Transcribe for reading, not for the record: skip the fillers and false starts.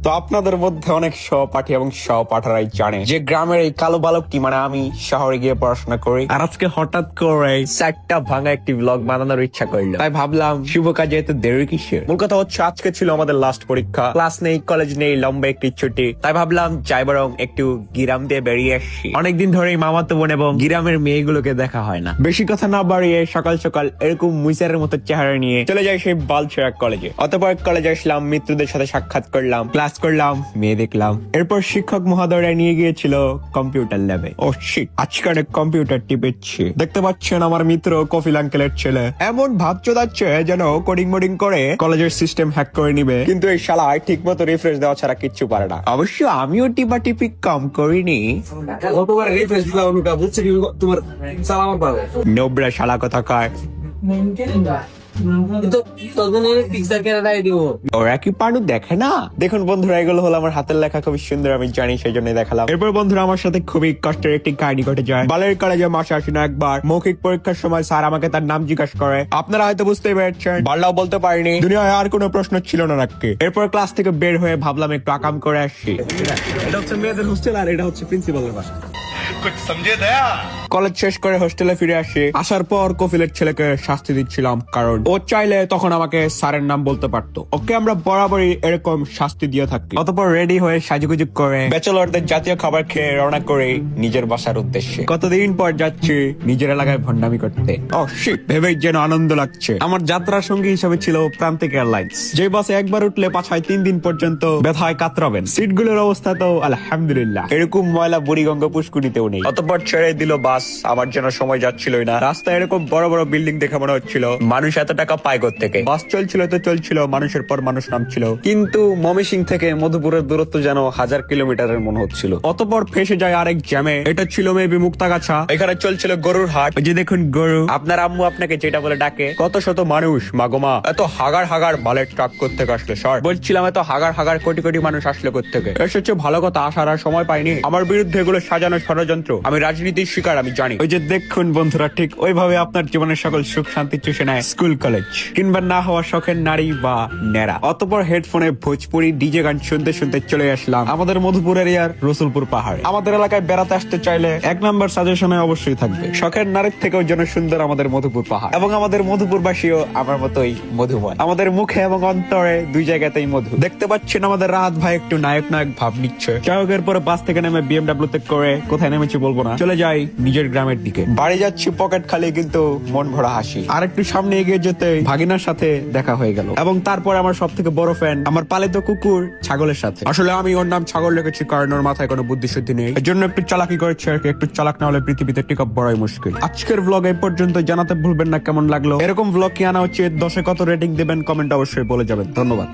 তো আপনাদের মধ্যে অনেক সহপাঠী এবং সহপাঠারাই জানে যে গ্রামের এই কালো বালকটি মানে আমি শহরে গিয়ে পড়াশোনা করি, আর আজকে হঠাৎ করে চারটা ভাঙা একটি ব্লগ বানানোর ইচ্ছা করলো। তাই ভাবলাম শুভ কাজে এত দেরি কিসের। মূল কথা হচ্ছে আজকে ছিল আমাদের লাস্ট পরীক্ষা, ক্লাস নেই, কলেজ নেই, লম্বা একটি ছুটি। তাই ভাবলাম যাই বরং একটু গ্রাম দিয়ে বেরিয়ে আসছি। অনেকদিন ধরেই মামাতো বোন এবং গ্রামের মেয়েগুলোকে দেখা হয় না। বেশি কথা না বাড়িয়ে সকাল সকাল এরকম মুইসারের মতো চেহারা নিয়ে চলে যাই সেই বালছেড়া কলেজে। অতপর কলেজে আসলাম, মিত্রদের সাথে সাক্ষাৎ করলাম, ক্লাস করলাম, মেয়ে দেখলাম। এরপর শিক্ষক মহোদয়রা নিয়ে গিয়েছিল কম্পিউটার ল্যাবে। ও শিট, আজকে অনেক কম্পিউটার টিপেছি। দেখতে পাচ্ছেন আমার মিত্র কফিল আঙ্কেলের ছেলে এমন ভাব চোদাচ্ছে যেন কোডিং মোডিং করে কলেজের সিস্টেম হ্যাক করে নিবে, কিন্তু এই শালা ঠিক মতো রিফ্রেশ দেওয়া ছাড়া কিচ্ছু পারে না। অবশ্য আমিও টিপা টিপি কম করিনি। গতবার রিফ্রেশ দিলাম ওটা বুঝছে কি তোমার সালাম পাবে নোবরা শালা কথা কয়। ওরা কি পানু দেখে না? দেখুন বন্ধুরা, এগুলো হলো আমার হাতের লেখা, খুবই সুন্দর, আমি জানি, সেই জন্য দেখালাম। এরপর বন্ধুরা আমার সাথে খুবই কষ্টের একটি কাহিনী ঘটে যায়। বালের কলেজে মাসে আসি না একবার মৌখিক পরীক্ষার সময় স্যার আমাকে তার নাম জিজ্ঞাসা করে। আপনারা হয়তো বুঝতেই পেরেছেন, বাল্লাও বলতে পারিনি, দুনিয়ায় আর কোনো প্রশ্ন ছিল না নাকি। এরপর ক্লাস থেকে বের হয়ে ভাবলাম একটু আকাম করে আসছি। এটা হচ্ছে মেয়েদের হোস্টেল আর এটা হচ্ছে প্রিন্সিপালের বাসা। কলেজ শেষ করে হোস্টেলে ফিরে আসি। আসার পর কফিলের ছেলেকে শাস্তি দিচ্ছিলাম, কারণ ও চাইলে তখন আমাকে স্যারের নাম বলতে পারতো। ওকে আমরা বরাবরই এরকম শাস্তি দিয়ে থাকি। অতপর রেডি হয়ে সাজুগুজু করে ব্যাচেলরদের জাতীয় খাবার খেয়ে রওনা করে নিজের বাসার উদ্দেশ্যে। কতদিন পর যাচ্ছি নিজের এলাকায় ভণ্ডামি করতে। ও শিট, ভেবেই যেন আনন্দ লাগছে। আমার যাত্রার সঙ্গী হিসেবে ছিল প্রান্তিক এয়ারলাইন্স, যে বাসে একবার উঠলে পাছায় 3 দিন পর্যন্ত ব্যথায় কাতরাবেন। সিটগুলোর অবস্থা তো আলহামদুলিল্লাহ এরকম ময়লা বুড়িগঙ্গা পুষ্কুনিতেও নেই। অতপর ছেড়ে দিল বাস, আমার যেন সময় যাচ্ছিলই না। রাস্তায় এরকম বড় বড় বিল্ডিং দেখে মনে হচ্ছিল মানুষ এত টাকা পায় থেকে। বাস চলছিল তো চলছিল, মানুষের পর মানুষ নামছিল, কিন্তু ময়মনসিং থেকে মধুপুরের দূরত্ব যেন 1000 কিলোমিটারের মনে হচ্ছিল। অতপর ফেসে যায় আরেক জ্যামে। এটা ছিল মেবি মুক্তাগাছা। এখানে চলছিল গরুর হাট। ওই যে দেখুন গরু, আপনার আম্মু আপনাকে যেটা বলে ডাকে। কত শত মানুষ, মাগোমা, এত হাগার হাগার বালের ট্রাক করতে আসলে সর। বলছিলাম এত হাগার হাগার কোটি কোটি মানুষ আসলে থেকে। এসেছে ভালো কথা, আসার আর সময় পাইনি। আমার বিরুদ্ধে এগুলো সাজানো ষড়যন্ত্র। আমি রাজনীতির শিকার, আমি জানি। ওই যে দেখুন বন্ধুরা, ঠিক ওইভাবে আপনার জীবনের সকল সুখ শান্তি চুষে নেয় স্কুল কলেজ কিংবা না হওয়া শখের নারী বা নেরা। অতপর হেডফোনে ভোজপুরি ডিজে গান শুনতে শুনতে চলে আসলাম আমাদের মধুপুর এরিয়ার রসুলপুর পাহাড়ে। আমাদের এলাকায় বেড়াতে আসতে চাইলে 1 নম্বর সাজেশনে অবশ্যই থাকবে শখের নারীর থেকেও যেন সুন্দর আমাদের মধুপুর পাহাড়, এবং আমাদের মধুপুরবাসীও আমার মতোই মধুময়। আমাদের মুখে এবং অন্তরে দুই জায়গাতেই মধু। দেখতে পাচ্ছেন আমাদের রাহাত ভাই একটু নায়ক নায়ক ভাব নিচ্ছে। চায়কের পরে বাস থেকে নেমে BMW তে করে, কোথায় নেমেছি বলবো না, চলে যাই নিজের গ্রামের দিকে। বাড়ি যাচ্ছি পকেট খালি কিন্তু মন ভরা হাসি। আর একটু সামনে এগিয়ে যেতে ভাগিনার সাথে দেখা হয়ে গেল, এবং তারপর আমার সব থেকে বড় ফ্যান আমার পালিত কুকুর ছাগলের সাথে। আসলে আমি ওর নাম ছাগল রেখেছি কারণ ওর মাথায় কোনো বুদ্ধি শুদ্ধি নেই, এর জন্য একটু চালাকি করেছে আর কি। একটু চালাক না হলে পৃথিবীতে টিকা বড়ই মুশকিল। আজকের ব্লগ এই পর্যন্ত, জানাতে ভুলবেন না কেমন লাগলো। এরকম ব্লগ কি আনা উচিত, 10-এ কত রেটিং দেবেন কমেন্ট অবশ্যই বলে যাবেন। ধন্যবাদ।